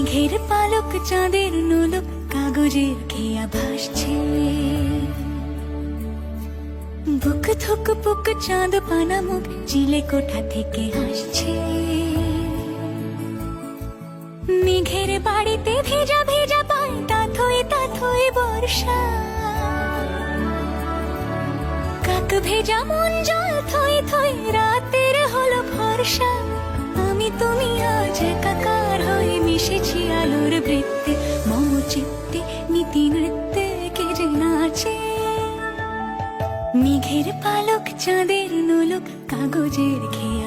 মেঘের পালক চাঁদের নোলক কাগজের খেয়া ভাসছে। বুক থুক পুক চাঁদ পানা মুখ চিলে কোঠা থেকে হাসছে। মেঘের বাড়িতে ভেজা ভেজা পায় তাথই বর্ষা। কাক ভেজা মন জল থই থই রাতের হলো ভরসা। আমি তুমি আজ একাকার হয়ে মিশেছি আলোর বৃত্তে। মম চিত্তে নীতি নৃত্যে কে যে নাচে। মেঘের পালক চাঁদের নোলক কাগজের খেয়া